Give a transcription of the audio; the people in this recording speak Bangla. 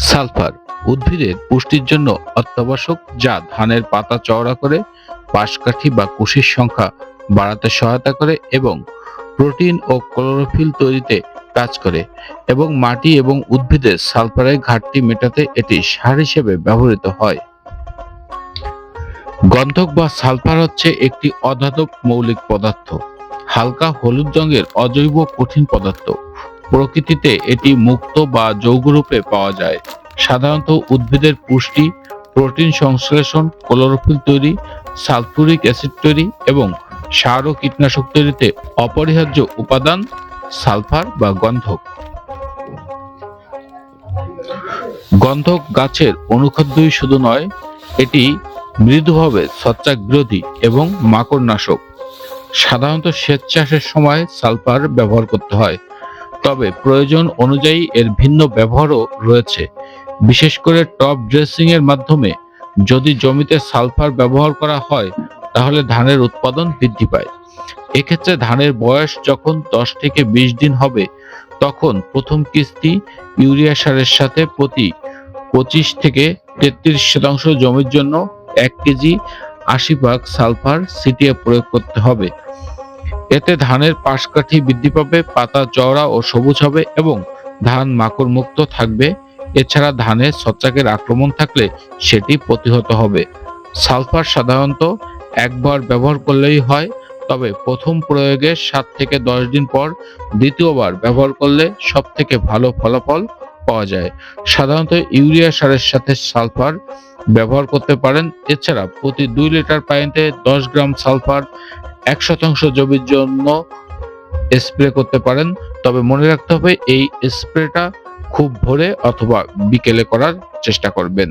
সালফার উদ্ভিদের পুষ্টির জন্য অত্যাবশ্যক, যা ধানের পাতা চওড়া করে, পাশকাঠি বা কুশির সংখ্যা বাড়াতে সহায়তা করে এবং প্রোটিন ও ক্লোরোফিল তৈরিতে কাজ করে, এবং মাটি এবং উদ্ভিদের সালফারের ঘাটতি মেটাতে এটি সার হিসেবে ব্যবহৃত হয়। গন্ধক বা সালফার হচ্ছে একটি অধাতব মৌলিক পদার্থ, হালকা হলুদ রঙের অজৈব কঠিন পদার্থ। প্রকৃতিতে এটি মুক্ত বা যৌগরূপে পাওয়া যায়। সাধারণত উদ্ভিদের পুষ্টি, প্রোটিন সংশ্লেষণ, ক্লোরোফিল তৈরি, সালফিউরিক অ্যাসিড তৈরি এবং সার ও কীটনাশক তৈরিতে অপরিহার্য উপাদান সালফার বা গন্ধক। গন্ধক গাছের অনুখাদ্যই শুধু নয়, এটি মৃদুভাবে ছত্রাক বিরোধী এবং মাকড়নাশক। সাধারণত সেচ চাষের সময় সালফার ব্যবহার করতে হয়, তবে প্রয়োজন অনুযায়ী এর ভিন্ন ব্যবহারও রয়েছে। বিশেষ করে টপ ড্রেসিং এর মাধ্যমে যদি জমিতে সালফার ব্যবহার করা হয়, তাহলে ধানের উৎপাদন বৃদ্ধি পায়। এক্ষেত্রে ধানের বয়স যখন 10 থেকে 20 দিন হবে, তখন প্রথম কিস্তি ইউরিয়া সারের সাথে প্রতি 25 থেকে 33% জমির জন্য 1 কেজি 80 ভাগ সালফার ছিটিয়ে প্রয়োগ করতে হবে। এতে ধানের পাশকাঠি বৃদ্ধি পাবে, পাতা চওড়া ও সবুজ হবে এবং ধান মাকড় মুক্ত থাকবে। এছাড়া ধানে ছত্রাকের আক্রমণ থাকলে সেটি প্রতিহত হবে। সালফার সাধারণত একবার ব্যবহার করলেই হয়, তবে প্রথম প্রয়োগের 7 থেকে 10 দিন পর দ্বিতীয়বার ব্যবহার করলে সবথেকে ভালো ফলাফল পাওয়া যায়। সাধারণত ইউরিয়া সারের সাথে সালফার ব্যবহার করতে পারেন। এছাড়া প্রতি 2 লিটার পানিতে 10 গ্রাম সালফার 1% জমির জন্য স্প্রে করতে পারেন। তবে মনে রাখতে হবে, এই স্প্রেটা খুব ভোরে অথবা বিকেলে করার চেষ্টা করবেন।